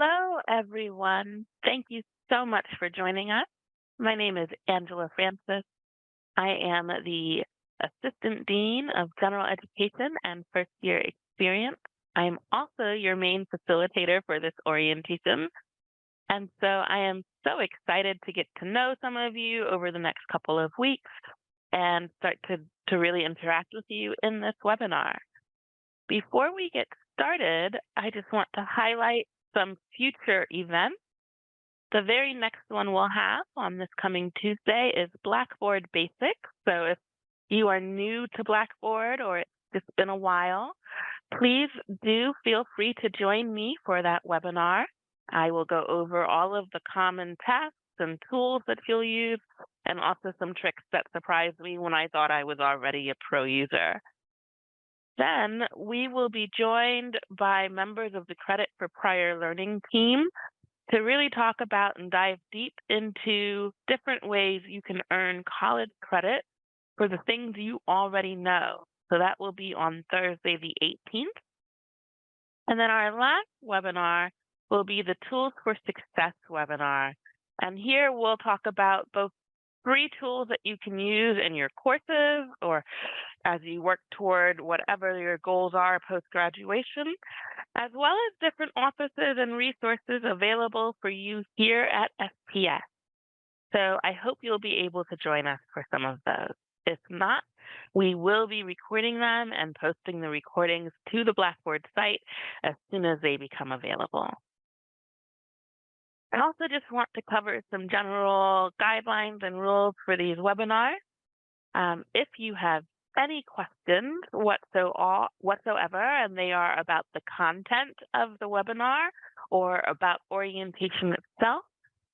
Hello, everyone. Thank you so much for joining us. My name is Angela Francis. I am the Assistant Dean of General Education and First Year Experience. I am also your main facilitator for this orientation. And so I am so excited to get to know some of you over the next couple of weeks and start to really interact with you in this webinar. Before we get started, I just want to highlight some future events. The very next one we'll have on this coming Tuesday is Blackboard Basics. So if you are new to Blackboard or it's just been a while, please do feel free to join me for that webinar. I will go over all of the common tasks and tools that you'll use, and also some tricks that surprised me when I thought I was already a pro user. Then we will be joined by members of the Credit for Prior Learning team to really talk about and dive deep into different ways you can earn college credit for the things you already know. So that will be on Thursday the 18th. And then our last webinar will be the Tools for Success webinar. And here we'll talk about both free tools that you can use in your courses or as you work toward whatever your goals are post-graduation, as well as different offices and resources available for you here at SPS. So I hope you'll be able to join us for some of those. If not, we will be recording them and posting the recordings to the Blackboard site as soon as they become available. I also just want to cover some general guidelines and rules for these webinars. If you have any questions whatsoever, and they are about the content of the webinar or about orientation itself,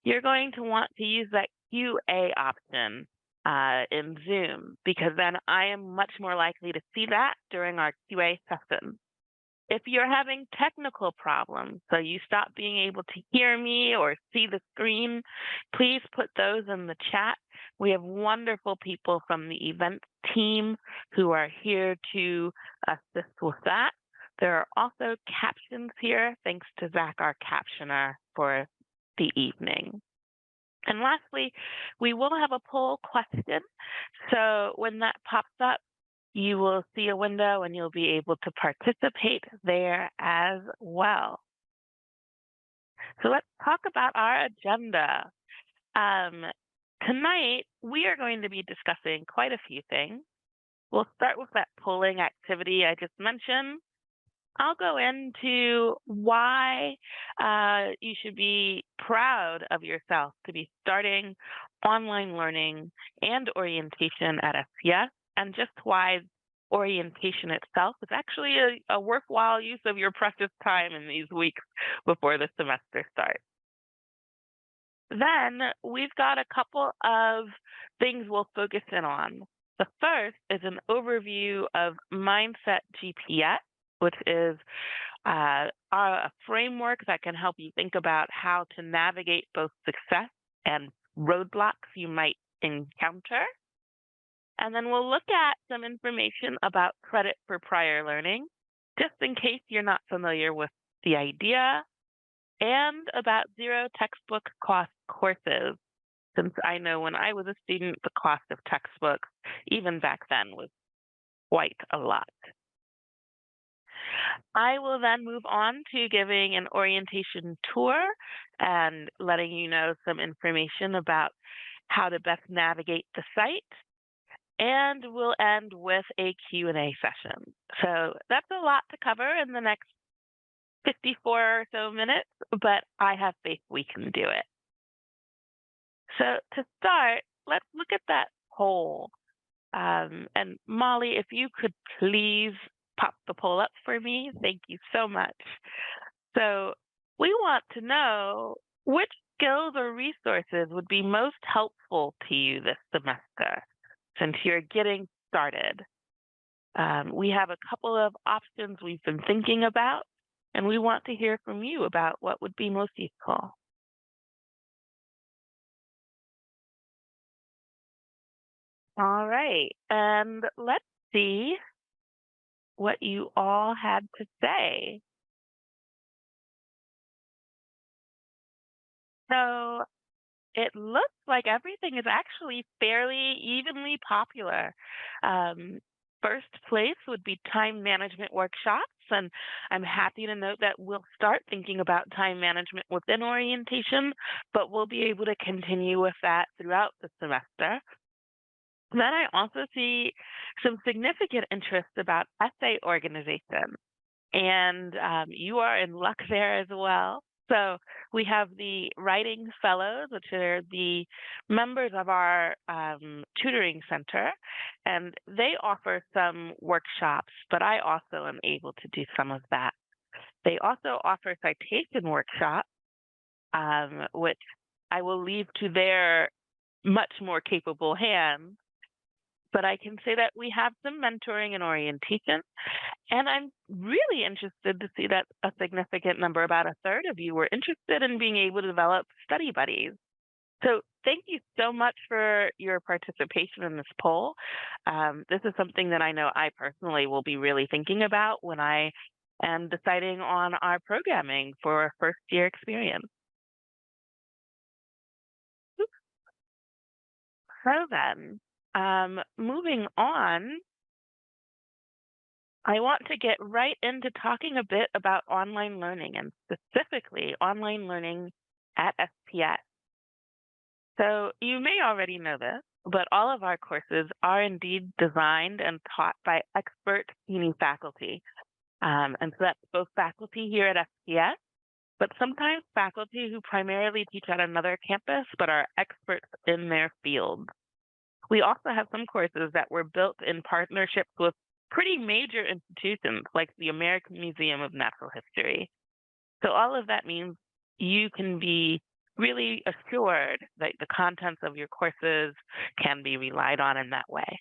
you're going to want to use that QA option in Zoom, because then I am much more likely to see that during our QA session. If you're having technical problems, so you stop being able to hear me or see the screen, please put those in the chat. We have wonderful people from the events team who are here to assist with that. There are also captions here, thanks to Zach, our captioner, for the evening. And lastly, we will have a poll question. So when that pops up, you will see a window and you'll be able to participate there as well. So let's talk about our agenda. Tonight, we are going to be discussing quite a few things. We'll start with that polling activity I just mentioned. I'll go into why you should be proud of yourself to be starting online learning and orientation at SPS, and just why orientation itself is actually a worthwhile use of your precious time in these weeks before the semester starts. Then we've got a couple of things we'll focus in on. The first is an overview of Mindset GPS, which is a framework that can help you think about how to navigate both success and roadblocks you might encounter. And then we'll look at some information about credit for prior learning, just in case you're not familiar with the idea, and about zero textbook cost courses, since I know when I was a student, the cost of textbooks, even back then, was quite a lot. I will then move on to giving an orientation tour and letting you know some information about how to best navigate the site. And we'll end with a Q&A session. So that's a lot to cover in the next 54 or so minutes, but I have faith we can do it. So to start, let's look at that poll. And Molly, if you could please pop the poll up for me, thank you so much. So we want to know which skills or resources would be most helpful to you this semester since you're getting started. We have a couple of options we've been thinking about, and we want to hear from you about what would be most useful. All right, and let's see what you all had to say. So it looks like everything is actually fairly evenly popular. Um, First place would be time management workshops, and I'm happy to note that we'll start thinking about time management within orientation, but we'll be able to continue with that throughout the semester. Then I also see some significant interest about essay organization, and you are in luck there as well. So we have the writing fellows, which are the members of our tutoring center, and they offer some workshops, but I also am able to do some of that. They also offer citation workshops, which I will leave to their much more capable hands. But I can say that we have some mentoring and orientation, and I'm really interested to see that a significant number, about a third of you, were interested in being able to develop study buddies. So thank you so much for your participation in this poll. This is something that I know I personally will be really thinking about when I am deciding on our programming for a first year experience. So then, moving on, I want to get right into talking a bit about online learning and specifically online learning at SPS. So you may already know this, but all of our courses are indeed designed and taught by expert CUNY faculty. And so that's both faculty here at SPS, but sometimes faculty who primarily teach at another campus but are experts in their field. We also have some courses that were built in partnership with pretty major institutions like the American Museum of Natural History. So all of that means you can be really assured that the contents of your courses can be relied on in that way.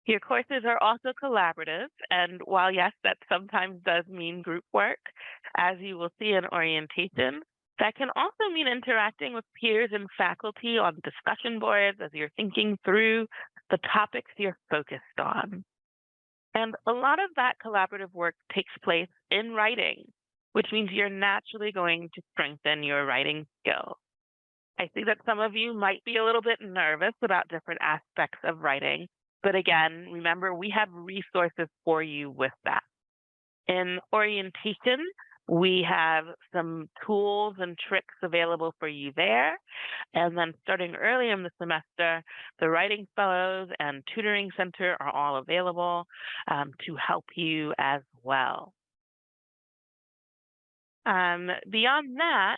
Your courses are also collaborative, and while yes, that sometimes does mean group work, as you will see in orientation, that can also mean interacting with peers and faculty on discussion boards as you're thinking through the topics you're focused on. And a lot of that collaborative work takes place in writing, which means you're naturally going to strengthen your writing skills. I see that some of you might be a little bit nervous about different aspects of writing, but again, remember we have resources for you with that. In orientation, we have some tools and tricks available for you there. And then starting early in the semester, the Writing Fellows and Tutoring Center are all available to help you as well. Beyond that,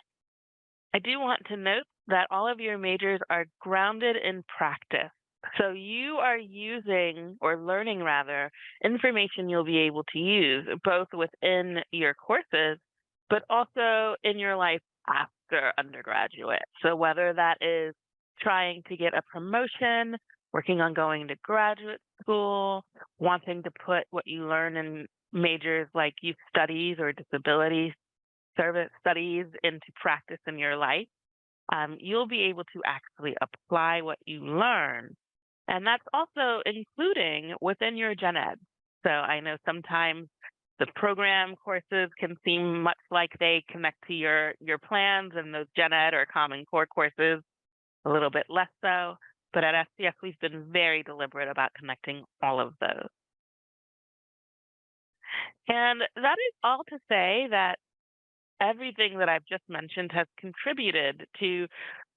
I do want to note that all of your majors are grounded in practice. So you are using, or learning rather, information you'll be able to use both within your courses, but also in your life after undergraduate. So whether that is trying to get a promotion, working on going to graduate school, wanting to put what you learn in majors like youth studies or disability service studies into practice in your life, you'll be able to actually apply what you learn. And that's also including within your gen ed. So I know sometimes the program courses can seem much like they connect to your plans, and those gen ed or common core courses a little bit less so. But at SPS, we've been very deliberate about connecting all of those. And that is all to say that everything that I've just mentioned has contributed to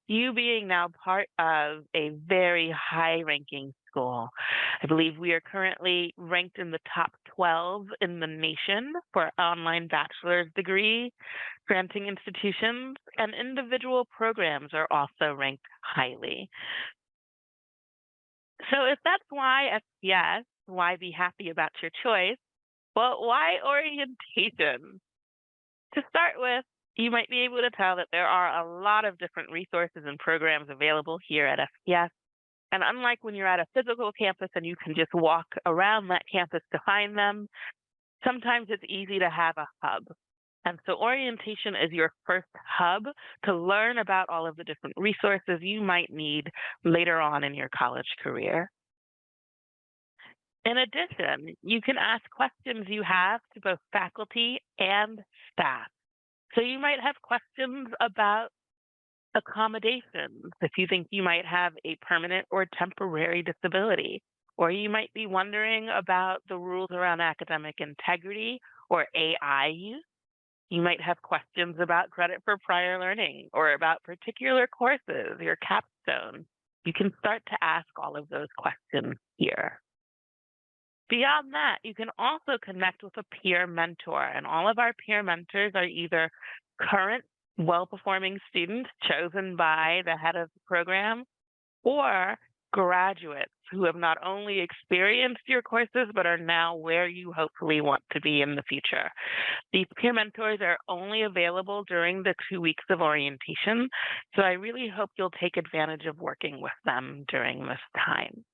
you being now part of a very high ranking school. I believe we are currently ranked in the top 12 in the nation for online bachelor's degree granting institutions, and individual programs are also ranked highly. So if that's why SPS, why be happy about your choice? Well, why orientation? To start with, you might be able to tell that there are a lot of different resources and programs available here at SPS. And unlike when you're at a physical campus and you can just walk around that campus to find them, sometimes it's easy to have a hub. And so orientation is your first hub to learn about all of the different resources you might need later on in your college career. In addition, you can ask questions you have to both faculty and staff. So you might have questions about accommodations if you think you might have a permanent or temporary disability, or you might be wondering about the rules around academic integrity or AI use. You might have questions about credit for prior learning or about particular courses, your capstone. You can start to ask all of those questions here. Beyond that, you can also connect with a peer mentor, and all of our peer mentors are either current well-performing students chosen by the head of the program or graduates who have not only experienced your courses but are now where you hopefully want to be in the future. These peer mentors are only available during the 2 weeks of orientation, so I really hope you'll take advantage of working with them during this time.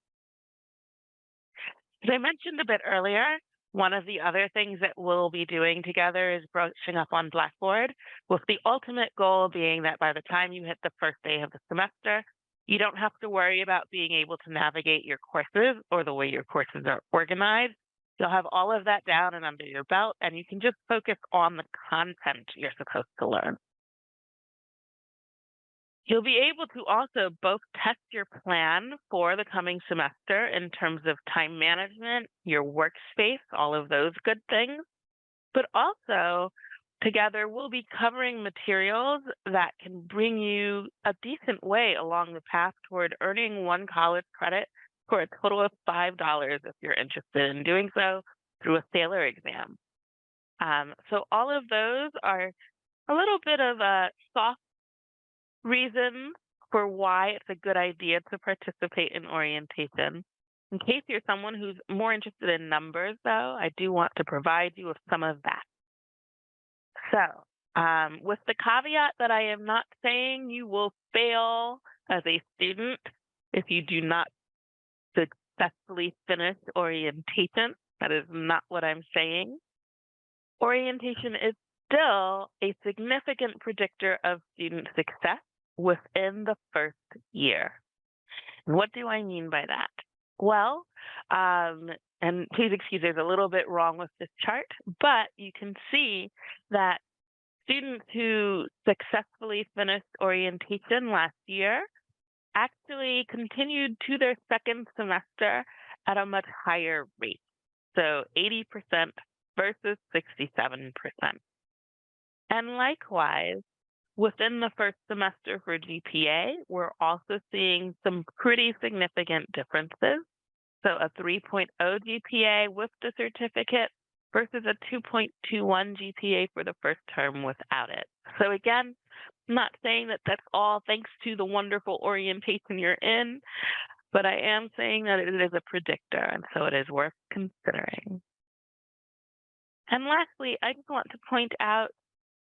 As I mentioned a bit earlier, one of the other things that we'll be doing together is brushing up on Blackboard, with the ultimate goal being that by the time you hit the first day of the semester, you don't have to worry about being able to navigate your courses or the way your courses are organized. You'll have all of that down and under your belt, and you can just focus on the content you're supposed to learn. You'll be able to also both test your plan for the coming semester in terms of time management, your workspace, all of those good things, but also together we'll be covering materials that can bring you a decent way along the path toward earning one college credit for a total of $5 if you're interested in doing so through a Sailor exam. So all of those are a little bit of a soft reasons for why it's a good idea to participate in orientation. In case you're someone who's more interested in numbers, though, I do want to provide you with some of that. So, with the caveat that I am not saying you will fail as a student if you do not successfully finish orientation. That is not what I'm saying. Orientation is still a significant predictor of student success within the first year. And what do I mean by that? Well, and please excuse, there's a little bit wrong with this chart, but you can see that students who successfully finished orientation last year actually continued to their second semester at a much higher rate. So 80% versus 67%. And likewise, within the first semester for GPA, we're also seeing some pretty significant differences. So a 3.0 GPA with the certificate versus a 2.21 GPA for the first term without it. So again, I'm not saying that that's all thanks to the wonderful orientation you're in, but I am saying that it is a predictor, and so it is worth considering. And lastly, I just want to point out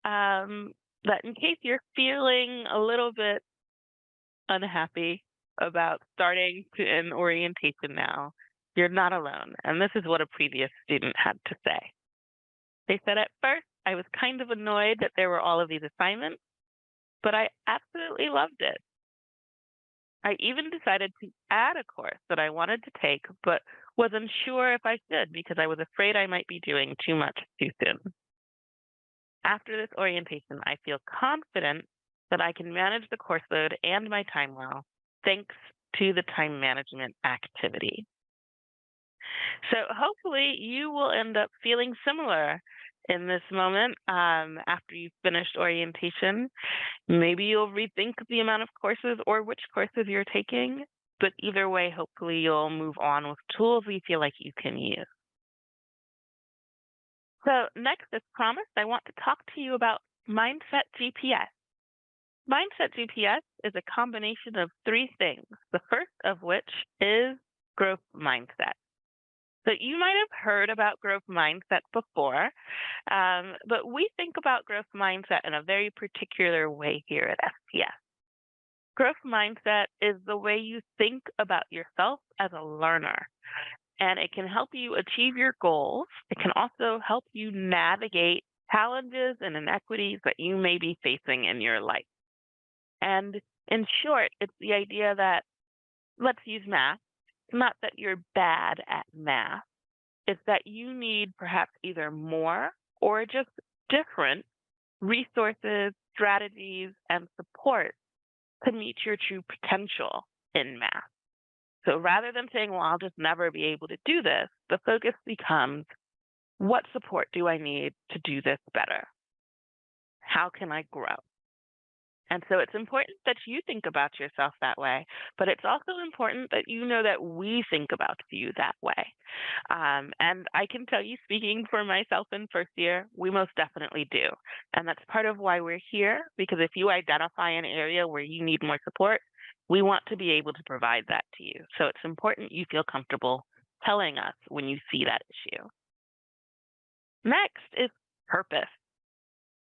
that in case you're feeling a little bit unhappy about starting in orientation now, you're not alone. And this is what a previous student had to say. They said, at first, I was kind of annoyed that there were all of these assignments, but I absolutely loved it. I even decided to add a course that I wanted to take, but was unsure if I should because I was afraid I might be doing too much too soon. After this orientation, I feel confident that I can manage the course load and my time well, thanks to the time management activity. So hopefully you will end up feeling similar in this moment after you've finished orientation. Maybe you'll rethink the amount of courses or which courses you're taking, but either way, hopefully you'll move on with tools you feel like you can use. So next, as promised, I want to talk to you about Mindset GPS. Mindset GPS is a combination of three things, the first of which is growth mindset. So you might have heard about growth mindset before, but we think about growth mindset in a very particular way here at SPS. Growth mindset is the way you think about yourself as a learner, and it can help you achieve your goals. It can also help you navigate challenges and inequities that you may be facing in your life. And in short, it's the idea that, let's use math. It's not that you're bad at math. It's that you need perhaps either more or just different resources, strategies, and support to meet your true potential in math. So rather than saying, well, I'll just never be able to do this, the focus becomes, what support do I need to do this better? How can I grow? And so it's important that you think about yourself that way, but it's also important that you know that we think about you that way. And I can tell you, speaking for myself in first year, we most definitely do. And that's part of why we're here, because if you identify an area where you need more support, we want to be able to provide that to you. So it's important you feel comfortable telling us when you see that issue. Next is purpose.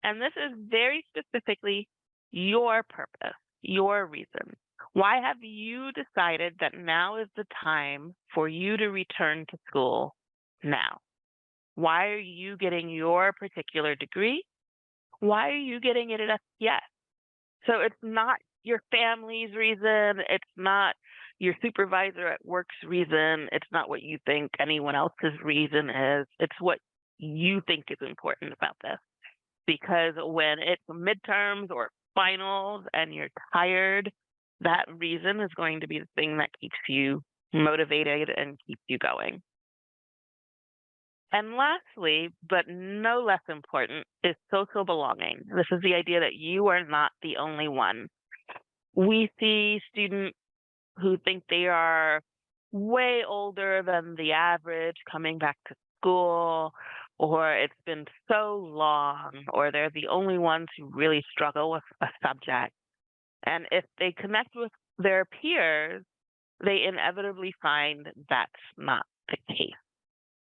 And this is very specifically your purpose, your reason. Why have you decided that now is the time for you to return to school now? Why are you getting your particular degree? Why are you getting it at SPS? So it's not your family's reason. It's not your supervisor at work's reason. It's not what you think anyone else's reason is. It's what you think is important about this. Because when it's midterms or finals and you're tired, that reason is going to be the thing that keeps you motivated and keeps you going. And lastly, but no less important, is social belonging. This is the idea that you are not the only one. We see students who think they are way older than the average coming back to school, or it's been so long, or they're the only ones who really struggle with a subject. And if they connect with their peers, they inevitably find that's not the case.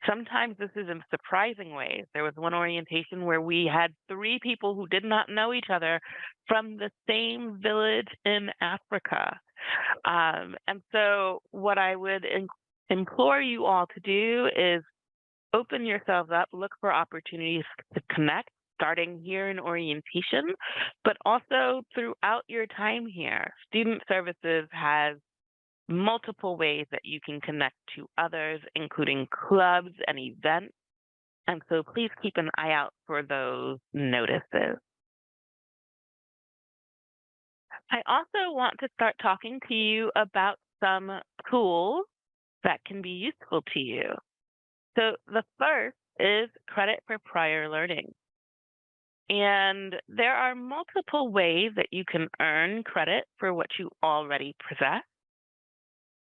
Sometimes this is in surprising ways. There was one orientation where we had 3 people who did not know each other from the same village in Africa. And so what I would implore you all to do is open yourselves up, look for opportunities to connect, starting here in orientation, but also throughout your time here. Student Services has multiple ways that you can connect to others, including clubs and events. And so please keep an eye out for those notices. I also want to start talking to you about some tools that can be useful to you. So the first is credit for prior learning. And there are multiple ways that you can earn credit for what you already possess.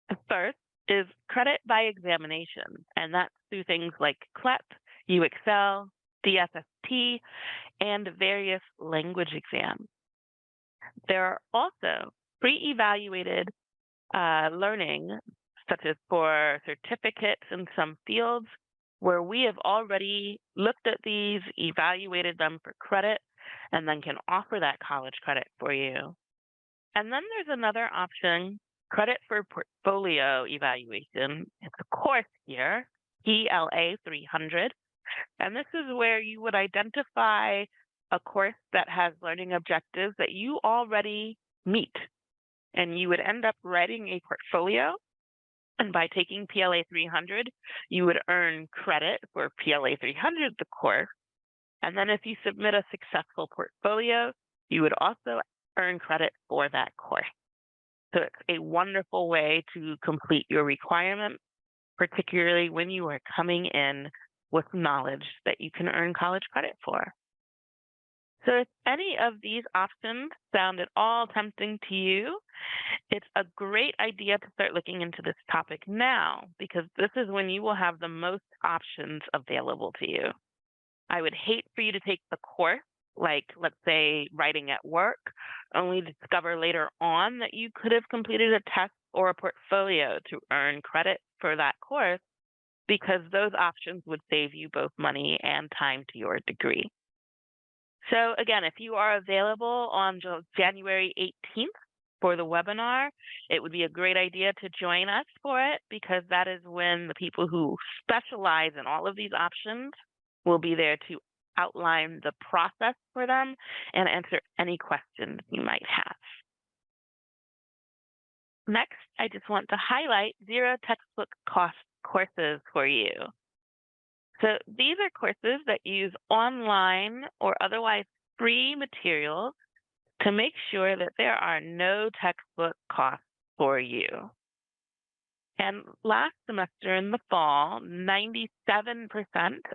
The first is credit by examination, and that's through things like CLEP, UExcel, DSST, and various language exams. There are also pre-evaluated learning, such as for certificates in some fields, where we have already looked at these, evaluated them for credit, and then can offer that college credit for you. And then there's another option, credit for portfolio evaluation. It's a course here, PLA 300. And this is where you would identify a course that has learning objectives that you already meet. And you would end up writing a portfolio. And by taking PLA 300, you would earn credit for PLA 300, the course. And then if you submit a successful portfolio, you would also earn credit for that course. So it's a wonderful way to complete your requirements, particularly when you are coming in with knowledge that you can earn college credit for. So if any of these options sound at all tempting to you, it's a great idea to start looking into this topic now, because this is when you will have the most options available to you. I would hate for you to take the course, like let's say writing at work, only to discover later on that you could have completed a test or a portfolio to earn credit for that course, because those options would save you both money and time to your degree. So again, if you are available on January 18th for the webinar, it would be a great idea to join us for it, because that is when the people who specialize in all of these options will be there to outline the process for them and answer any questions you might have. Next, I just want to highlight zero textbook cost courses for you. So these are courses that use online or otherwise free materials to make sure that there are no textbook costs for you. And last semester in the fall, 97%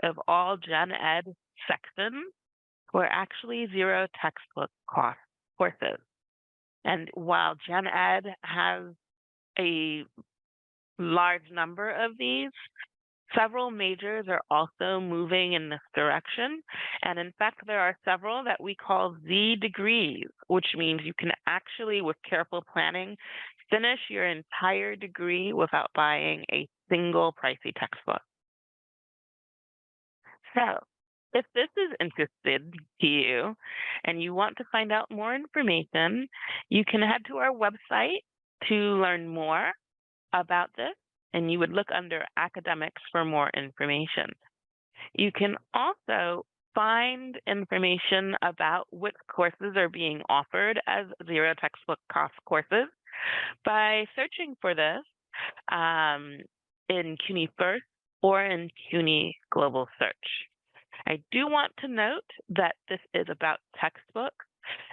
of all Gen Ed sections were actually zero textbook cost courses. And while Gen Ed has a large number of these, several majors are also moving in this direction. And in fact, there are several that we call Z degrees, which means you can actually, with careful planning, finish your entire degree without buying a single pricey textbook. So, if this is interesting to you and you want to find out more information, you can head to our website to learn more about this, and you would look under academics for more information. You can also find information about which courses are being offered as zero textbook cost courses by searching for this in CUNY First or in CUNY Global Search. I do want to note that this is about textbooks,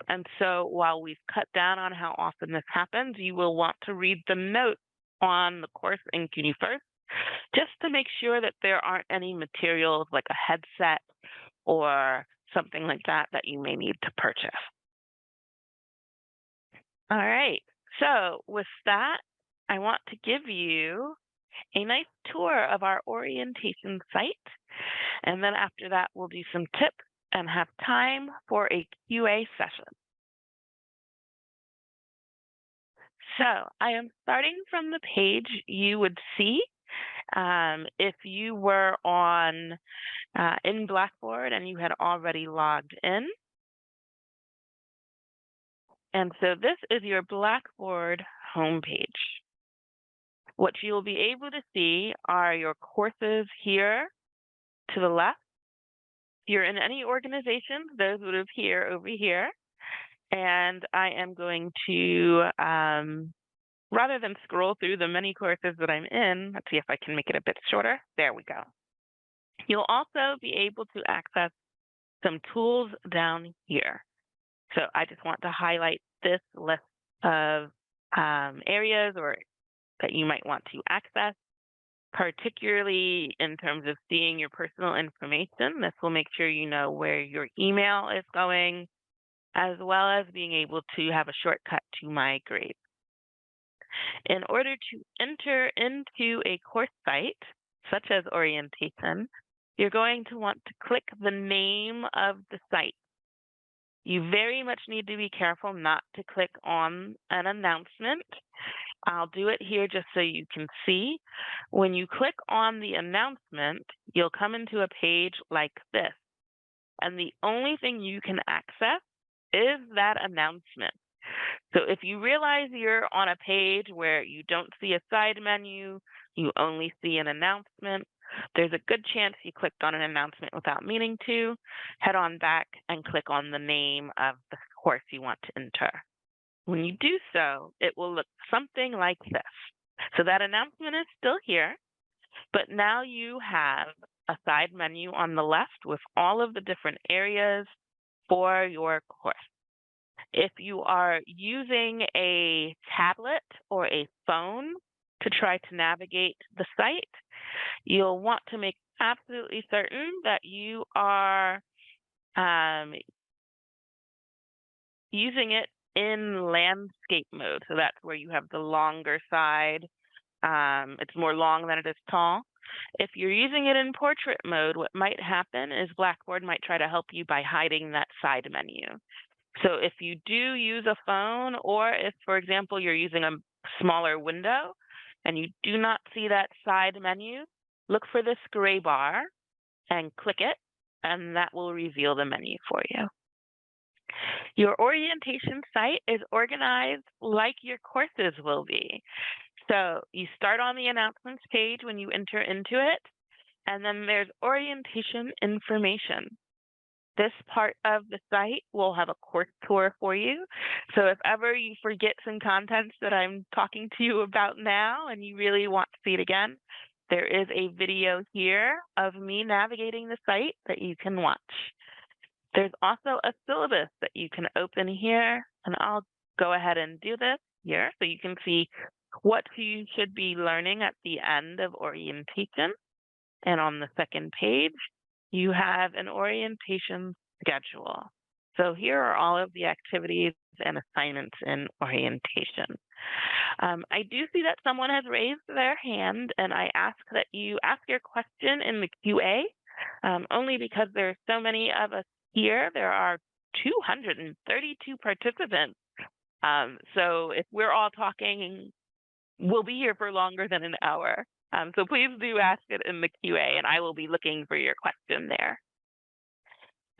and so while we've cut down on how often this happens, you will want to read the notes on the course in CUNY First, just to make sure that there aren't any materials like a headset or something like that that you may need to purchase. All right, so with that, I want to give you a nice tour of our orientation site. And then after that, we'll do some tips and have time for a QA session. So I am starting from the page you would see if you were on in Blackboard and you had already logged in. And so this is your Blackboard homepage. What you'll be able to see are your courses here to the left. If you're in any organization, those would appear over here. And I am going to, rather than scroll through the many courses that I'm in, let's see if I can make it a bit shorter. There we go. You'll also be able to access some tools down here. So I just want to highlight this list of areas or that you might want to access, particularly in terms of seeing your personal information. This will make sure you know where your email is going, as well as being able to have a shortcut to my grades. In order to enter into a course site, such as orientation, you're going to want to click the name of the site. You very much need to be careful not to click on an announcement. I'll do it here just so you can see. When you click on the announcement, you'll come into a page like this. And the only thing you can access is that announcement. So if you realize you're on a page where you don't see a side menu, you only see an announcement, there's a good chance you clicked on an announcement without meaning to. Head on back and click on the name of the course you want to enter. When you do so, it will look something like this. So that announcement is still here, but now you have a side menu on the left with all of the different areas for your course. If you are using a tablet or a phone to try to navigate the site, you'll want to make absolutely certain that you are using it in landscape mode. So that's where you have the longer side. It's more long than it is tall. If you're using it in portrait mode, what might happen is Blackboard might try to help you by hiding that side menu. So if you do use a phone, or if, for example, you're using a smaller window and you do not see that side menu, look for this gray bar and click it, and that will reveal the menu for you. Your orientation site is organized like your courses will be. So you start on the announcements page when you enter into it, and then there's orientation information. This part of the site will have a course tour for you. So if ever you forget some contents that I'm talking to you about now and you really want to see it again, there is a video here of me navigating the site that you can watch. There's also a syllabus that you can open here, and I'll go ahead and do this here so you can see what you should be learning at the end of orientation. And on the second page, you have an orientation schedule. So here are all of the activities and assignments in orientation. I do see that someone has raised their hand, and I ask that you ask your question in the QA, only because there are so many of us here. There are 232 participants. So if we're all talking, we'll be here for longer than an hour. So please do ask it in the QA, and I will be looking for your question there.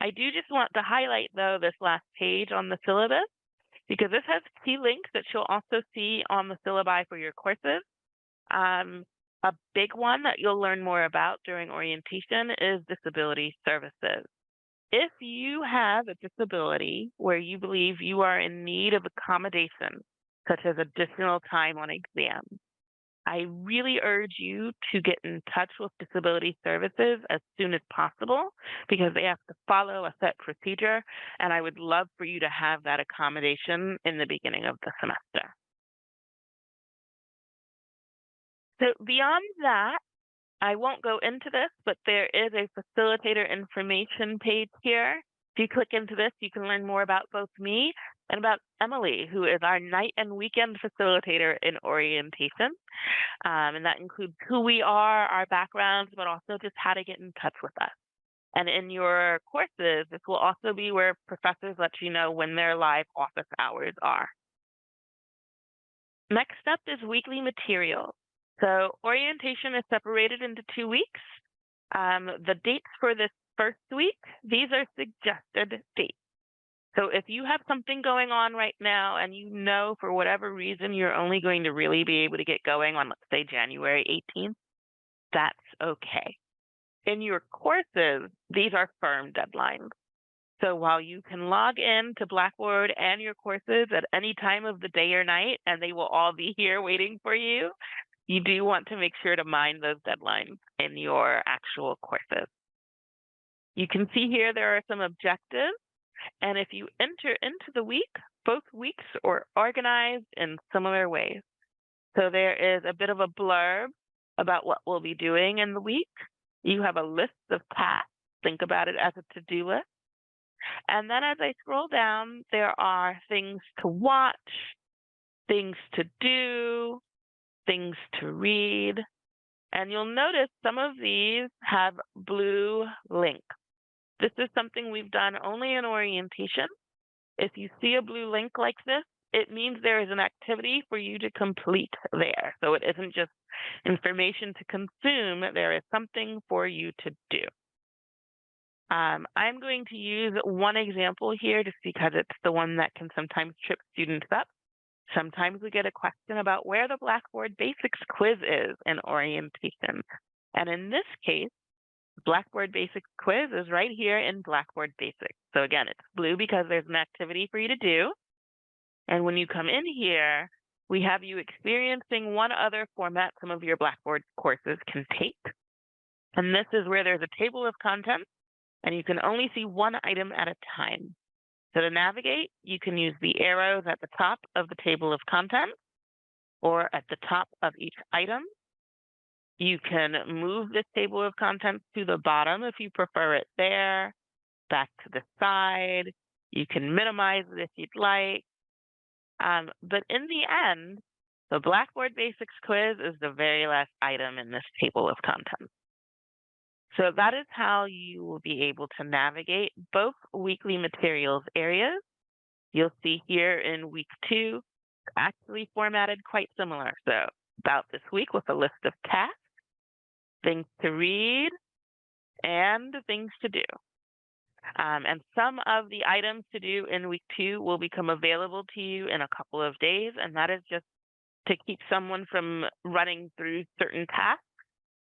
I do just want to highlight, though, this last page on the syllabus, because this has key links that you'll also see on the syllabi for your courses. A big one that you'll learn more about during orientation is disability services. If you have a disability where you believe you are in need of accommodation, such as additional time on exams, I really urge you to get in touch with disability services as soon as possible, because they have to follow a set procedure, and I would love for you to have that accommodation in the beginning of the semester. So beyond that, I won't go into this, but there is a facilitator information page here. If you click into this, you can learn more about both me and about Emily, who is our night and weekend facilitator in orientation. And that includes who we are, our backgrounds, but also just how to get in touch with us. And in your courses, this will also be where professors let you know when their live office hours are. Next up is weekly materials. So orientation is separated into 2 weeks. The dates for this first week, these are suggested dates. So if you have something going on right now and you know for whatever reason you're only going to really be able to get going on, let's say, January 18th, that's okay. In your courses, these are firm deadlines. So while you can log in to Blackboard and your courses at any time of the day or night, and they will all be here waiting for you, you do want to make sure to mind those deadlines in your actual courses. You can see here there are some objectives, and if you enter into the week, both weeks are organized in similar ways. So there is a bit of a blurb about what we'll be doing in the week. You have a list of tasks. Think about it as a to-do list. And then as I scroll down, there are things to watch, things to do, things to read. And you'll notice some of these have blue links. This is something we've done only in orientation. If you see a blue link like this, it means there is an activity for you to complete there. So it isn't just information to consume, there is something for you to do. I'm going to use one example here just because it's the one that can sometimes trip students up. Sometimes we get a question about where the Blackboard Basics quiz is in orientation. And in this case, Blackboard Basics quiz is right here in Blackboard Basics. So again, it's blue because there's an activity for you to do. And when you come in here, we have you experiencing one other format some of your Blackboard courses can take. And this is where there's a table of contents, and you can only see one item at a time. So to navigate, you can use the arrows at the top of the table of contents or at the top of each item. You can move this table of contents to the bottom if you prefer it there, back to the side. You can minimize it if you'd like. But in the end, the Blackboard Basics quiz is the very last item in this table of contents. So that is how you will be able to navigate both weekly materials areas. You'll see here in week 2, actually formatted quite similar. So about this week with a list of tasks, things to read, and things to do. And some of the items to do in week 2 will become available to you in a couple of days, and that is just to keep someone from running through certain tasks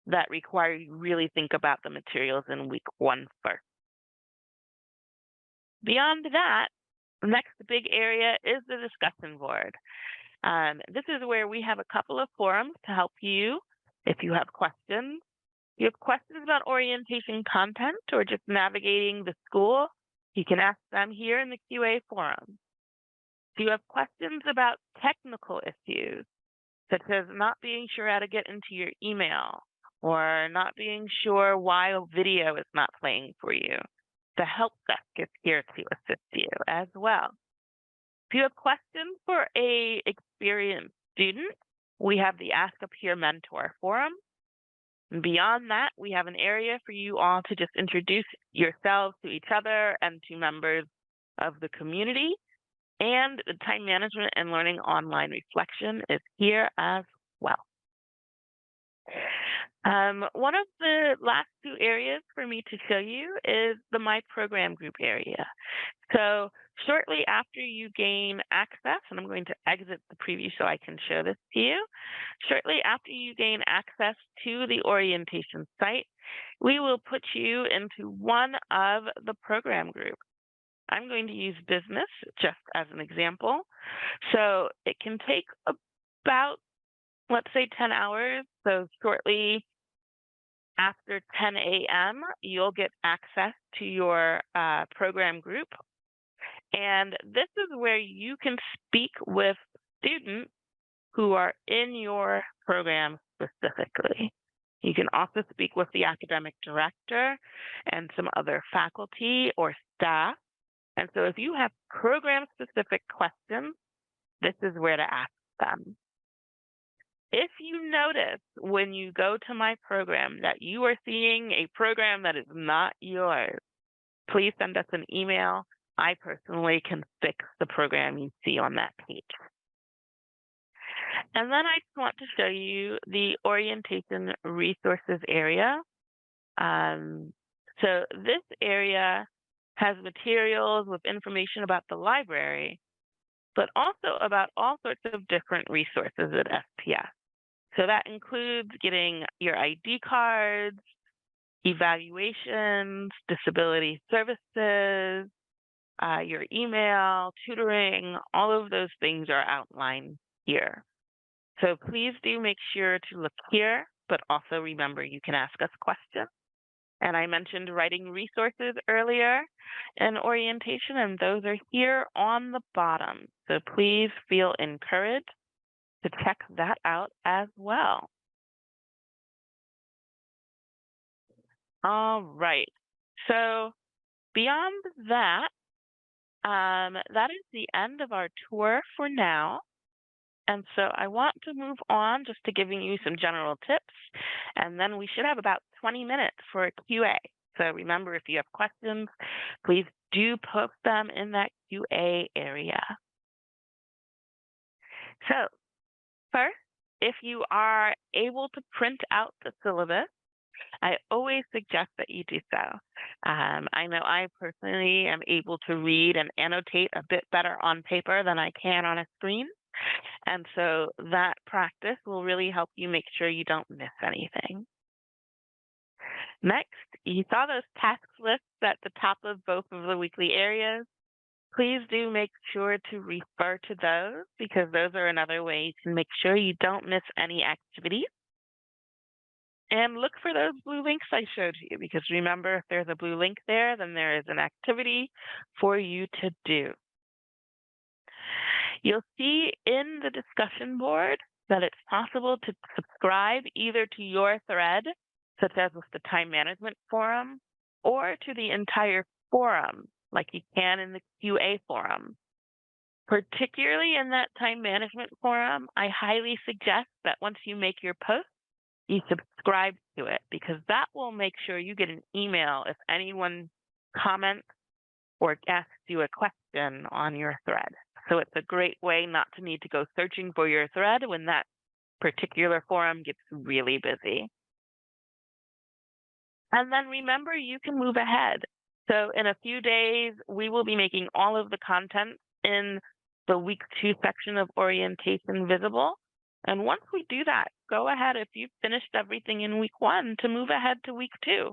that require you really think about the materials in week 1 first. Beyond that, the next big area is the discussion board. This is where we have a couple of forums to help you if you have questions. You have questions about orientation content or just navigating the school, You can ask them here in the QA forum. If you have questions about technical issues, such as not being sure how to get into your email or not being sure why a video is not playing for you, the help desk is here to assist you as well. If you have questions for a experienced student, we have the Ask a Peer Mentor forum. And beyond that, we have an area for you all to just introduce yourselves to each other and to members of the community. And the Time Management and Learning Online Reflection is here as well. One of the last two areas for me to show you is the My Program Group area. So shortly after you gain access, and I'm going to exit the preview so I can show this to you. Shortly after you gain access to the orientation site, we will put you into one of the program groups. I'm going to use business just as an example. So it can take about, let's say, 10 hours. So shortly after 10 a.m., you'll get access to your program group. And this is where you can speak with students who are in your program specifically. You can also speak with the academic director and some other faculty or staff. And so if you have program-specific questions, this is where to ask them. If you notice when you go to My Program that you are seeing a program that is not yours, please send us an email. I personally can fix the program you see on that page. And then I just want to show you the orientation resources area. So this area has materials with information about the library, but also about all sorts of different resources at SPS. So that includes getting your ID cards, evaluations, disability services, your email, tutoring, all of those things are outlined here. So please do make sure to look here, but also remember you can ask us questions. And I mentioned writing resources earlier in orientation, and those are here on the bottom. So please feel encouraged to check that out as well. All right. So beyond that, that is the end of our tour for now. And so I want to move on just to giving you some general tips, and then we should have about 20 minutes for a QA. So remember, if you have questions, please do post them in that QA area. So first, if you are able to print out the syllabus, I always suggest that you do so. I know I personally am able to read and annotate a bit better on paper than I can on a screen. And so that practice will really help you make sure you don't miss anything. Next, you saw those task lists at the top of both of the weekly areas. Please do make sure to refer to those because those are another way you can make sure you don't miss any activities. And look for those blue links I showed you because remember, if there's a blue link there, then there is an activity for you to do. You'll see in the discussion board that it's possible to subscribe either to your thread, such as with the Time Management Forum, or to the entire forum, like you can in the QA forum. Particularly in that Time Management Forum, I highly suggest that once you make your post, you subscribe to it because that will make sure you get an email if anyone comments or asks you a question on your thread. So it's a great way not to need to go searching for your thread when that particular forum gets really busy. And then remember, you can move ahead. So in a few days, we will be making all of the content in the week 2 section of orientation visible. And once we do that, go ahead if you've finished everything in week 1 to move ahead to week 2.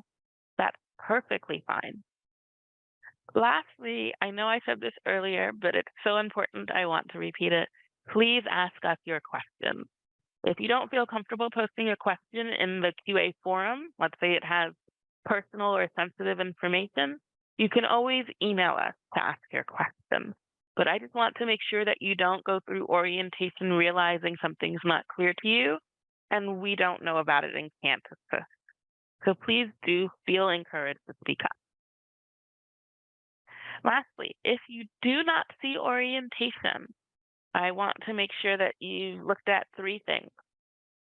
That's perfectly fine. Lastly, I know I said this earlier, but it's so important I want to repeat it. Please ask us your questions. If you don't feel comfortable posting a question in the QA forum, let's say it has personal or sensitive information, You can always email us to ask your questions, but I just want to make sure that you don't go through orientation realizing something's not clear to you and we don't know about it and can't assist. So please do feel encouraged to speak up. Lastly, if you do not see orientation, I want to make sure that you've looked at three things.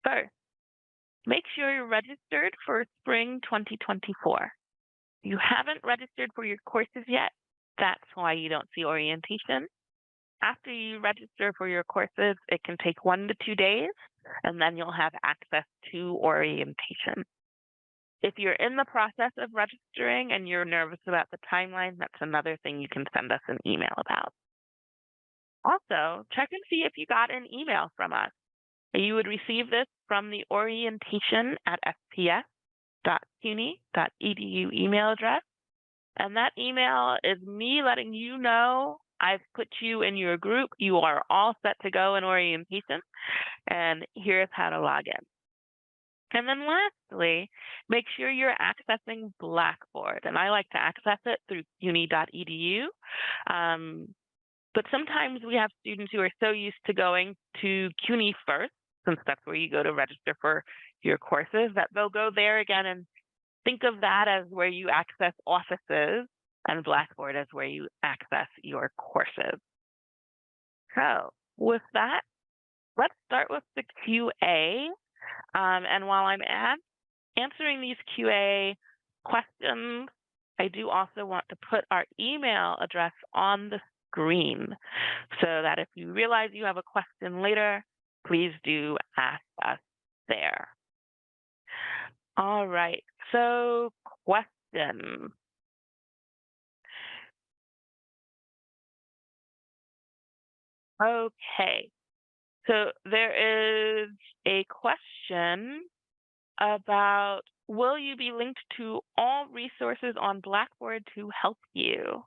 First, make sure you're registered for spring 2024. If you haven't registered for your courses yet, that's why you don't see orientation. After you register for your courses, it can take 1 to 2 days, and then you'll have access to orientation. If you're in the process of registering and you're nervous about the timeline, that's another thing you can send us an email about. Also, check and see if you got an email from us. You would receive this from the orientation@sps.cuny.edu email address. And that email is me letting you know I've put you in your group. You are all set to go in orientation. And here's how to log in. And then lastly, make sure you're accessing Blackboard. And I like to access it through cuny.edu. But sometimes we have students who are so used to going to CUNY first, since that's where you go to register for your courses, that they'll go there again and think of that as where you access offices and Blackboard as where you access your courses. So with that, let's start with the QA. And while I'm answering these QA questions, I do also want to put our email address on the screen so that if you realize you have a question later, please do ask us there. All right, so questions. Okay, so there is a question about, will you be linked to all resources on Blackboard to help you?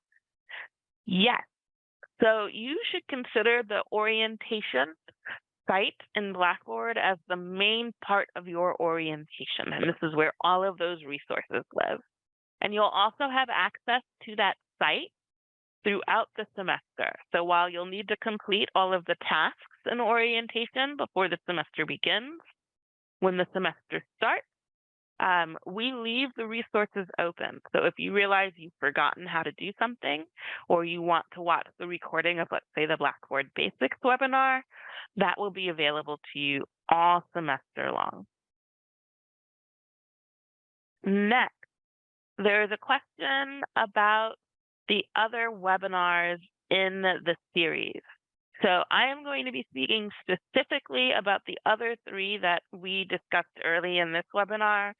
Yes. So you should consider the orientation site in Blackboard as the main part of your orientation. And this is where all of those resources live. And you'll also have access to that site throughout the semester. So while you'll need to complete all of the tasks in orientation before the semester begins, when the semester starts, we leave the resources open. So if you realize you've forgotten how to do something, or you want to watch the recording of, let's say, the Blackboard Basics webinar, that will be available to you all semester long. Next, there is a question about the other webinars in the series. So I am going to be speaking specifically about the other three that we discussed early in this webinar.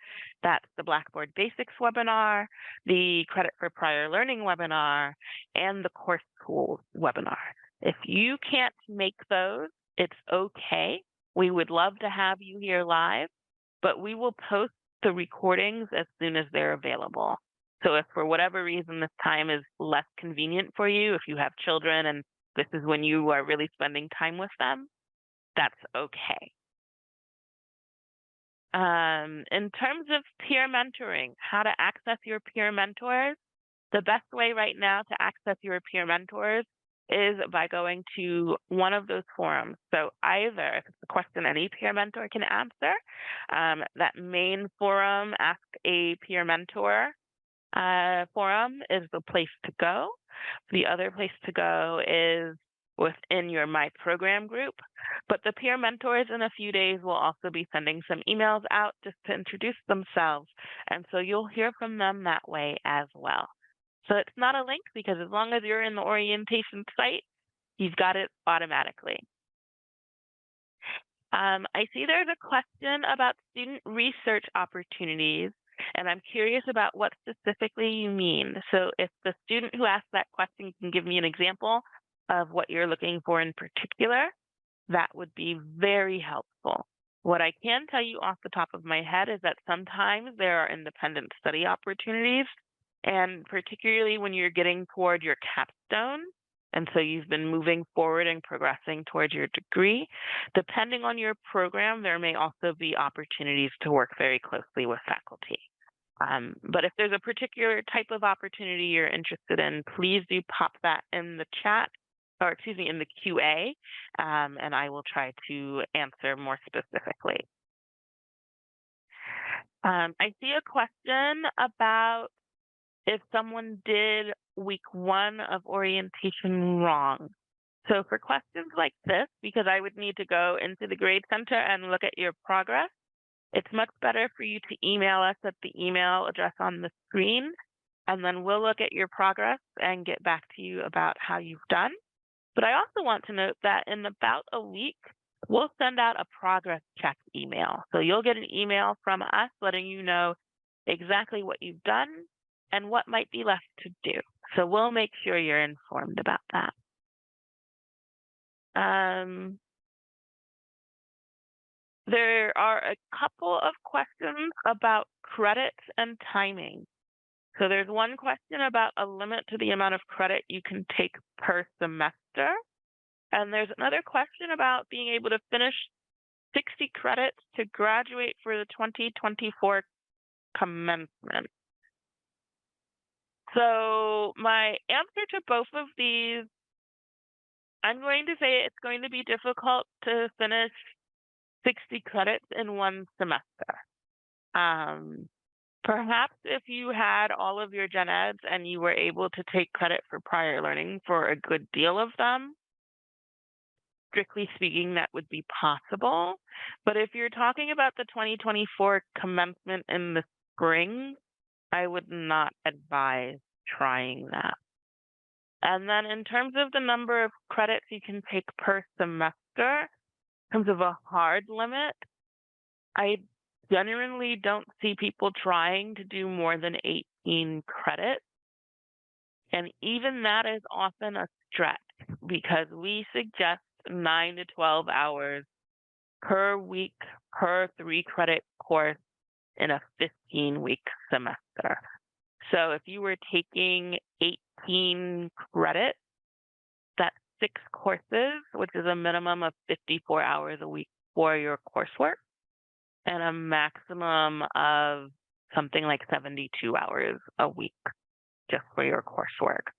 That's the Blackboard Basics webinar, the Credit for Prior Learning webinar, and the Course Tools webinar. If you can't make those, it's okay. We would love to have you here live, but we will post the recordings as soon as they're available. So if for whatever reason this time is less convenient for you, if you have children and this is when you are really spending time with them, that's okay. In terms of peer mentoring, how to access your peer mentors, the best way right now to access your peer mentors is by going to one of those forums. So either, if it's a question any peer mentor can answer, that main forum, Ask a Peer Mentor forum is the place to go. The other place to go is within your My Program group. But the peer mentors in a few days will also be sending some emails out just to introduce themselves. And so you'll hear from them that way as well. So it's not a link because as long as you're in the orientation site, you've got it automatically. I see there's a question about student research opportunities, and I'm curious about what specifically you mean. So if the student who asked that question can give me an example of what you're looking for in particular, that would be very helpful. What I can tell you off the top of my head is that sometimes there are independent study opportunities, and particularly when you're getting toward your capstone, and so you've been moving forward and progressing towards your degree, depending on your program, there may also be opportunities to work very closely with faculty. But if there's a particular type of opportunity you're interested in, please do pop that in the chat, or excuse me, in the QA, and I will try to answer more specifically. I see a question about if someone did week 1 of orientation wrong. So for questions like this, because I would need to go into the Grade Center and look at your progress, it's much better for you to email us at the email address on the screen, and then we'll look at your progress and get back to you about how you've done. But I also want to note that in about a week, we'll send out a progress check email. So you'll get an email from us letting you know exactly what you've done and what might be left to do. So we'll make sure you're informed about that. There are a couple of questions about credits and timing. So there's one question about a limit to the amount of credit you can take per semester. And there's another question about being able to finish 60 credits to graduate for the 2024 commencement. So my answer to both of these, I'm going to say it's going to be difficult to finish 60 credits in one semester. Perhaps if you had all of your gen eds and you were able to take credit for prior learning for a good deal of them, strictly speaking, that would be possible. But if you're talking about the 2024 commencement in the spring, I would not advise trying that. And then in terms of the number of credits you can take per semester, in terms of a hard limit, I genuinely don't see people trying to do more than 18 credits. And even that is often a stretch because we suggest 9 to 12 hours per week per 3-credit course in a 15-week semester. So if you were taking 18 credits, that's 6 courses, which is a minimum of 54 hours a week for your coursework, and a maximum of something like 72 hours a week just for your coursework.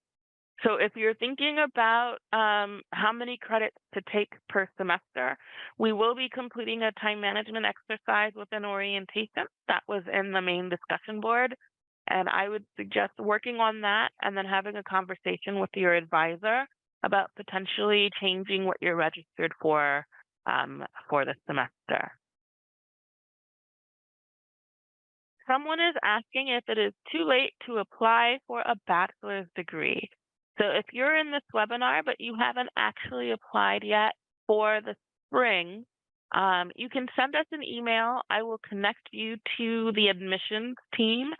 So if you're thinking about how many credits to take per semester, we will be completing a time management exercise within orientation. That was in the main discussion board. And I would suggest working on that and then having a conversation with your advisor about potentially changing what you're registered for the semester. Someone is asking if it is too late to apply for a bachelor's degree. So if you're in this webinar, but you haven't actually applied yet for the spring, you can send us an email. I will connect you to the admissions team,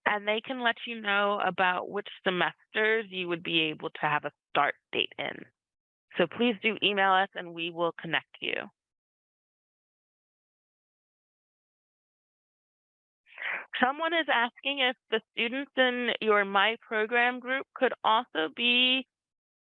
and they can let you know about which semesters you would be able to have a start date in. So please do email us, and we will connect you. Someone is asking if the students in your My Program group could also be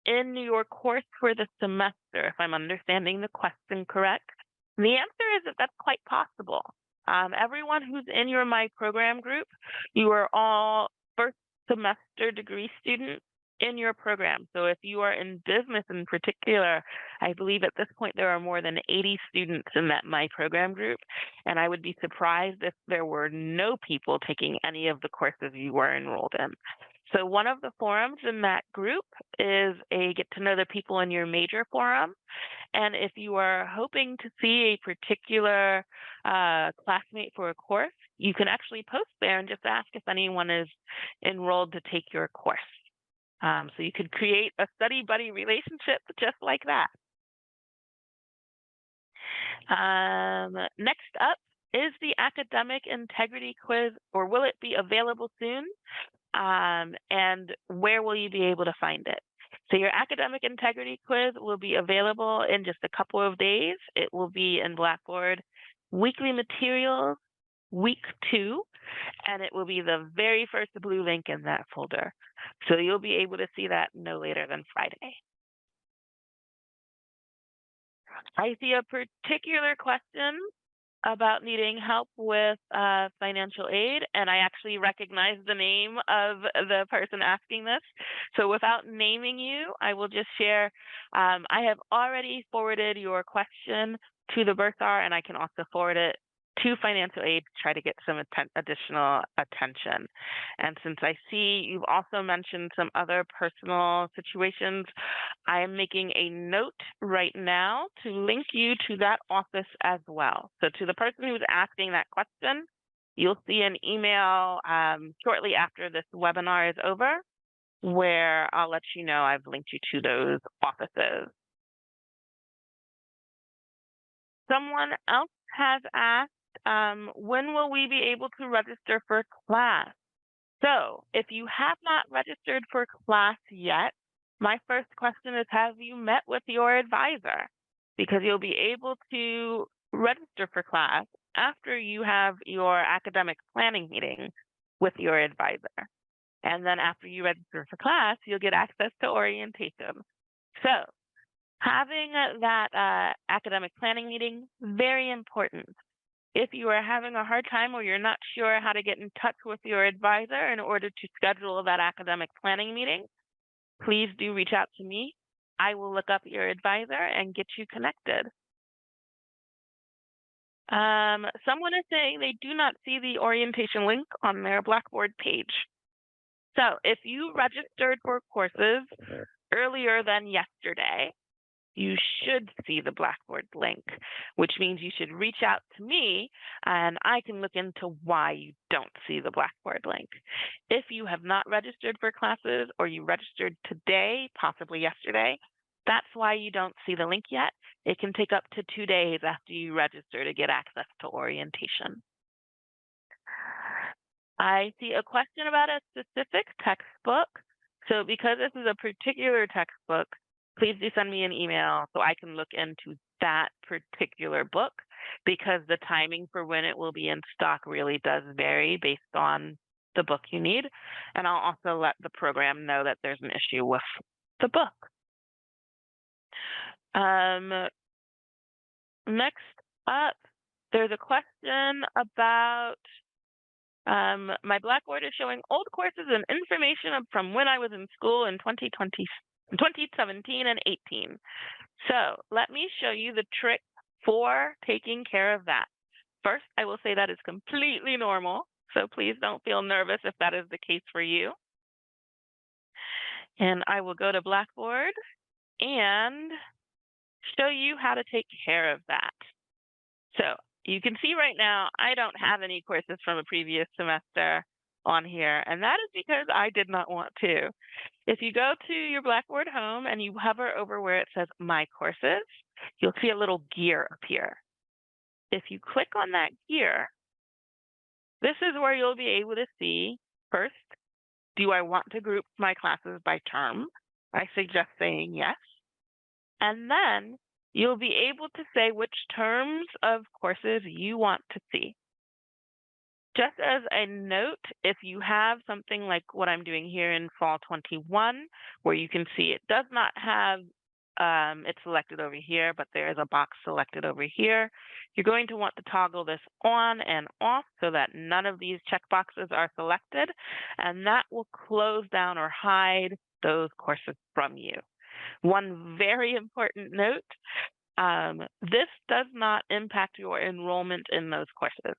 in your course for the semester, if I'm understanding the question correct. The answer is that that's quite possible. Everyone who's in your My Program group, you are all first semester degree students in your program. So if you are in business in particular, I believe at this point there are more than 80 students in that My Program group, and I would be surprised if there were no people taking any of the courses you were enrolled in. So one of the forums in that group is a get to know the people in your major forum. And if you are hoping to see a particular classmate for a course, you can actually post there and just ask if anyone is enrolled to take your course. So you could create a study buddy relationship just like that. Next up is the academic integrity quiz, or will it be available soon? And where will you be able to find it? So your academic integrity quiz will be available in just a couple of days. It will be in Blackboard Weekly Materials, Week 2, and it will be the very first blue link in that folder. So you'll be able to see that no later than Friday. I see a particular question about needing help with financial aid, and I actually recognize the name of the person asking this. So without naming you, I will just share I have already forwarded your question to the bursar, and I can also forward it to financial aid to try to get some additional attention. And since I see you've also mentioned some other personal situations, I am making a note right now to link you to that office as well. So to the person who's asking that question, you'll see an email shortly after this webinar is over where I'll let you know I've linked you to those offices. Someone else has asked, when will we be able to register for class? So if you have not registered for class yet, my first question is, have you met with your advisor? Because you'll be able to register for class after you have your academic planning meeting with your advisor. And then after you register for class, you'll get access to orientation. So having that academic planning meeting, very important. If you are having a hard time or you're not sure how to get in touch with your advisor in order to schedule that academic planning meeting, please do reach out to me. I will look up your advisor and get you connected. Someone is saying they do not see the orientation link on their Blackboard page. So if you registered for courses earlier than yesterday, you should see the Blackboard link, which means you should reach out to me and I can look into why you don't see the Blackboard link. If you have not registered for classes or you registered today, possibly yesterday, that's why you don't see the link yet. It can take up to 2 days after you register to get access to orientation. I see a question about a specific textbook. So because this is a particular textbook, please do send me an email so I can look into that particular book, because the timing for when it will be in stock really does vary based on the book you need. And I'll also let the program know that there's an issue with the book. Next up, there's a question about my Blackboard is showing old courses and information from when I was in school in 2017 and 18. So let me show you the trick for taking care of that. First, I will say that is completely normal, so please don't feel nervous if that is the case for you. And I will go to Blackboard and show you how to take care of that. So you can see right now, I don't have any courses from a previous semester on here, and that is because I did not want to. If you go to your Blackboard home and you hover over where it says My Courses, you'll see a little gear appear. If you click on that gear, this is where you'll be able to see, first, do I want to group my classes by term? I suggest saying yes. And then you'll be able to say which terms of courses you want to see. Just as a note, if you have something like what I'm doing here in Fall 21, where you can see it does not have it selected over here, but there is a box selected over here, you're going to want to toggle this on and off so that none of these checkboxes are selected, and that will close down or hide those courses from you. One very important note, this does not impact your enrollment in those courses.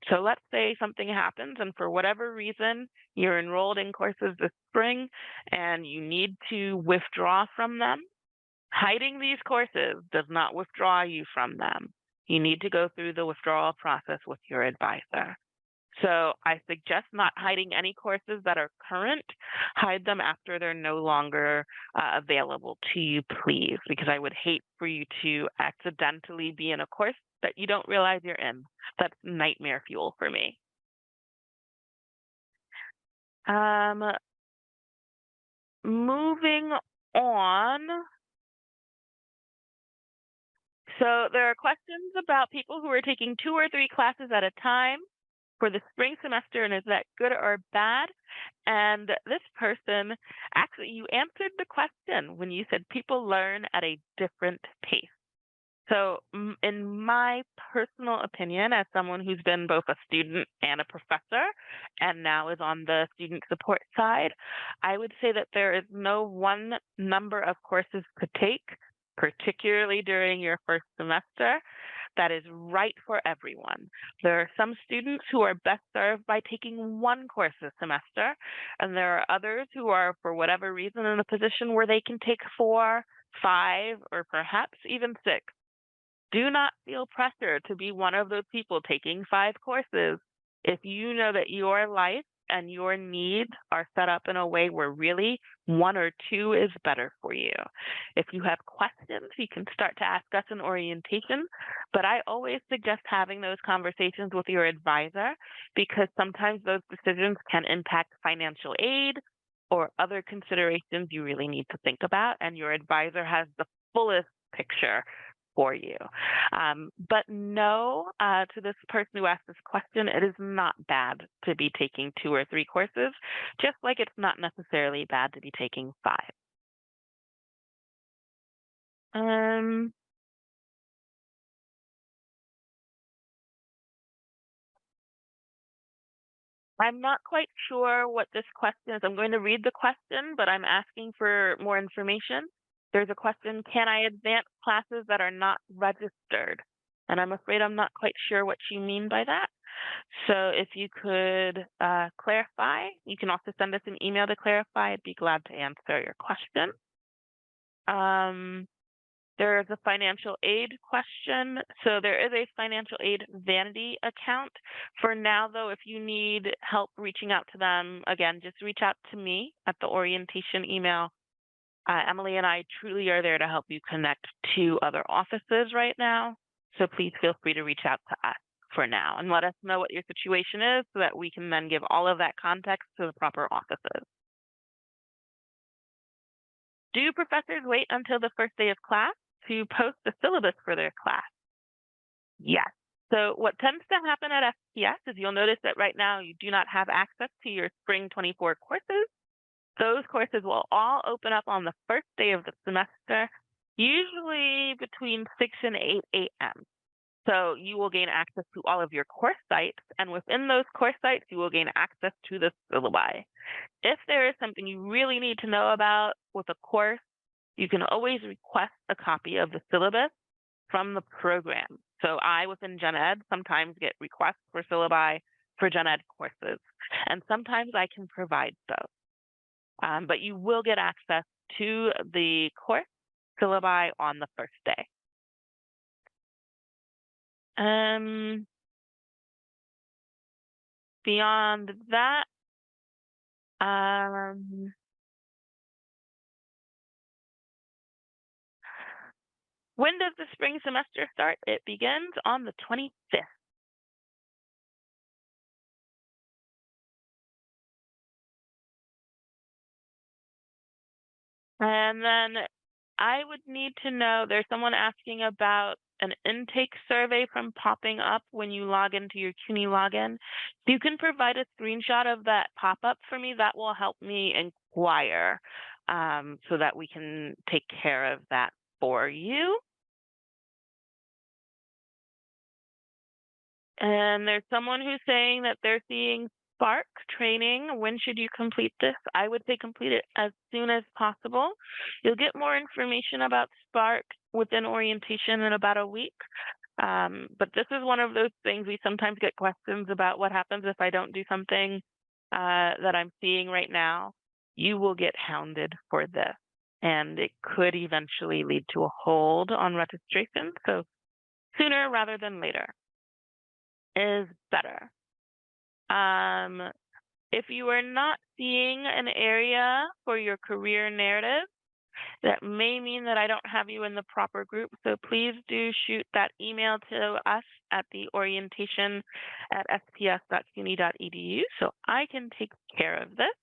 So let's say something happens and for whatever reason, you're enrolled in courses this spring and you need to withdraw from them. Hiding these courses does not withdraw you from them. You need to go through the withdrawal process with your advisor. So I suggest not hiding any courses that are current. Hide them after they're no longer available to you, please, because I would hate for you to accidentally be in a course that you don't realize you're in. That's nightmare fuel for me. Moving on. So there are questions about people who are taking 2 or 3 classes at a time for the spring semester, and is that good or bad? And this person, actually, you answered the question when you said people learn at a different pace. So, in my personal opinion, as someone who's been both a student and a professor, and now is on the student support side, I would say that there is no one number of courses to take, particularly during your first semester, that is right for everyone. There are some students who are best served by taking one course a semester, and there are others who are, for whatever reason, in a position where they can take four, five, or perhaps even six. Do not feel pressure to be one of those people taking five courses. If you know that your life and your needs are set up in a way where really one or two is better for you. If you have questions, you can start to ask us in orientation, but I always suggest having those conversations with your advisor because sometimes those decisions can impact financial aid or other considerations you really need to think about, and your advisor has the fullest picture for you. But no, to this person who asked this question, it is not bad to be taking two or three courses, just like it's not necessarily bad to be taking five. Um, I'm not quite sure what this question is. I'm going to read the question, but I'm asking for more information. There's a question, can I advance classes that are not registered? And I'm afraid I'm not quite sure what you mean by that. So if you could clarify, you can also send us an email to clarify. I'd be glad to answer your question. Um, there is a financial aid question. So there is a financial aid vanity account. For now, though, if you need help reaching out to them, again, just reach out to me at the orientation email. Emily and I truly are there to help you connect to other offices right now. So please feel free to reach out to us for now and let us know what your situation is so that we can then give all of that context to the proper offices. Do professors wait until the first day of class to post the syllabus for their class? Yes. So what tends to happen at SPS is you'll notice that right now you do not have access to your spring 24 courses. Those courses will all open up on the first day of the semester, usually between 6 and 8 a.m. So you will gain access to all of your course sites, and within those course sites, you will gain access to the syllabi. If there is something you really need to know about with a course, you can always request a copy of the syllabus from the program. So I, within Gen Ed, sometimes get requests for syllabi for Gen Ed courses, and sometimes I can provide those. But you will get access to the course syllabi on the first day. Beyond that, when does the spring semester start? It begins on the 25th. And then I would need to know, there's someone asking about an intake survey from popping up when you log into your CUNY login. If you can provide a screenshot of that pop-up for me, that will help me inquire so that we can take care of that for you. And there's someone who's saying that they're seeing Spark training. When should you complete this? I would say complete it as soon as possible. You'll get more information about Spark within orientation in about a week. But this is one of those things we sometimes get questions about what happens if I don't do something that I'm seeing right now. You will get hounded for this, and it could eventually lead to a hold on registration. So sooner rather than later is better. If you are not seeing an area for your career narrative, that may mean that I don't have you in the proper group. So please do shoot that email to us at the orientation at sps.cuny.edu so I can take care of this.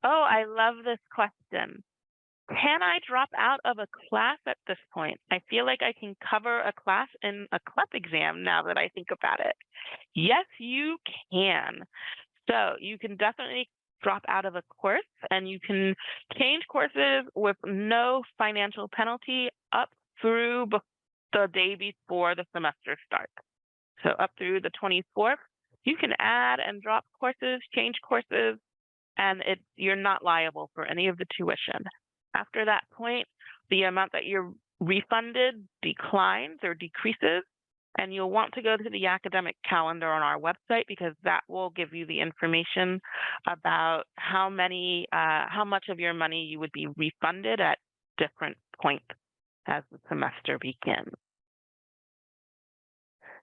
Oh, I love this question. Can I drop out of a class at this point? I feel like I can cover a class in a CLEP exam now that I think about it. Yes, you can. So you can definitely drop out of a course and you can change courses with no financial penalty up through the day before the semester starts. So up through the 24th, you can add and drop courses, change courses, and you're not liable for any of the tuition. After that point, the amount that you're refunded declines or decreases, and you'll want to go to the academic calendar on our website because that will give you the information about how much of your money you would be refunded at different points as the semester begins.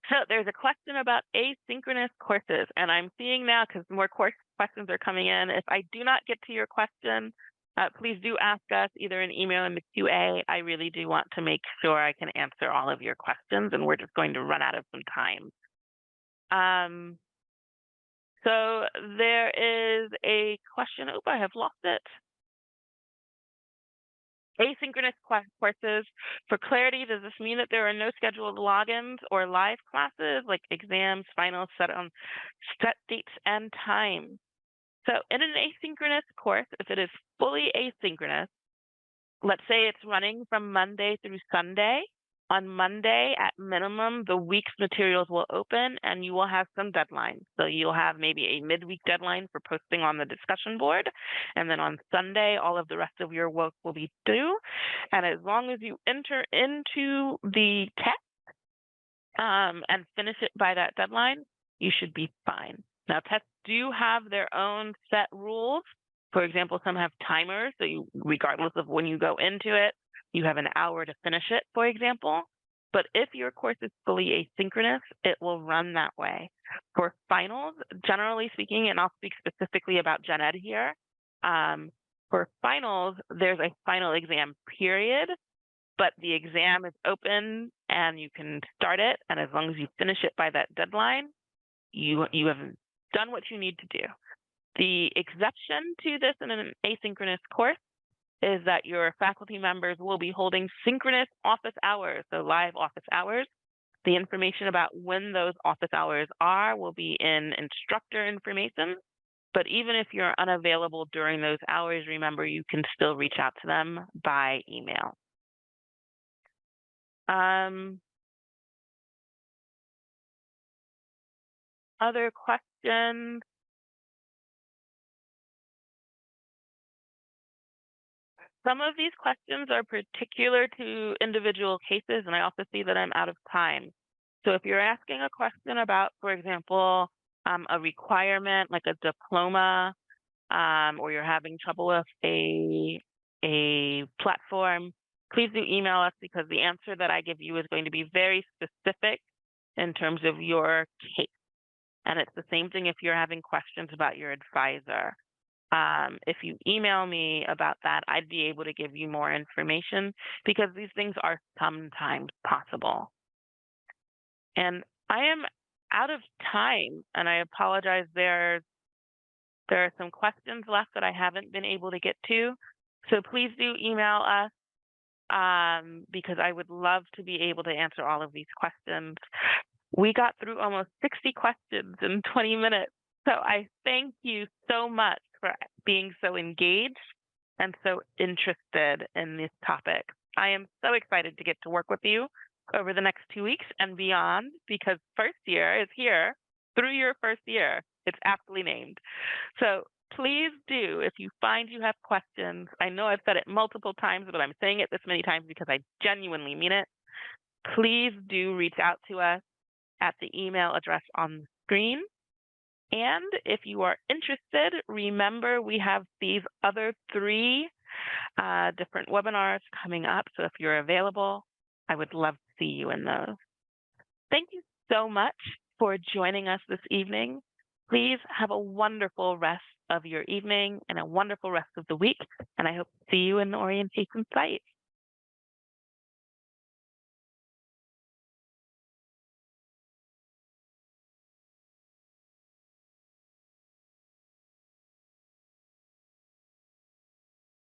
So there's a question about asynchronous courses, and I'm seeing now because more course questions are coming in. If I do not get to your question, please do ask us either an email in the QA. I really do want to make sure I can answer all of your questions, and we're just going to run out of some time. So there is a question. Oh, I have lost it. Asynchronous courses. For clarity, does this mean that there are no scheduled logins or live classes like exams, finals set on set dates and times? So in an asynchronous course, if it is fully asynchronous, let's say it's running from Monday through Sunday. On Monday, at minimum, the week's materials will open and you will have some deadlines. So you'll have maybe a midweek deadline for posting on the discussion board. And then on Sunday, all of the rest of your work will be due. And as long as you enter into the test and finish it by that deadline, you should be fine. Now, tests do have their own set rules. For example, some have timers, so regardless of when you go into it, you have an hour to finish it, for example. But if your course is fully asynchronous, it will run that way. For finals, generally speaking, and I'll speak specifically about Gen Ed here, for finals, there's a final exam period, but the exam is open and you can start it. And as long as you finish it by that deadline, you have done what you need to do. The exception to this in an asynchronous course is that your faculty members will be holding synchronous office hours, so live office hours. The information about when those office hours are will be in instructor information, but even if you're unavailable during those hours, remember you can still reach out to them by email. Other questions? Some of these questions are particular to individual cases, and I also see that I'm out of time. So if you're asking a question about, for example, a requirement like a diploma, or you're having trouble with a platform, please do email us because the answer that I give you is going to be very specific in terms of your case. And it's the same thing if you're having questions about your advisor. If you email me about that, I'd be able to give you more information because these things are sometimes possible. And I am out of time, and I apologize. There are some questions left that I haven't been able to get to. So please do email us because I would love to be able to answer all of these questions. We got through almost 60 questions in 20 minutes. So I thank you so much for being so engaged and so interested in this topic. I am so excited to get to work with you over the next 2 weeks and beyond because first year is here through your first year. It's aptly named. So please do, if you find you have questions, I know I've said it multiple times, but I'm saying it this many times because I genuinely mean it. Please do reach out to us at the email address on the screen. And if you are interested, remember we have these other 3 different webinars coming up. So if you're available, I would love to see you in those. Thank you so much for joining us this evening. Please have a wonderful rest of your evening and a wonderful rest of the week. And I hope to see you in the orientation site.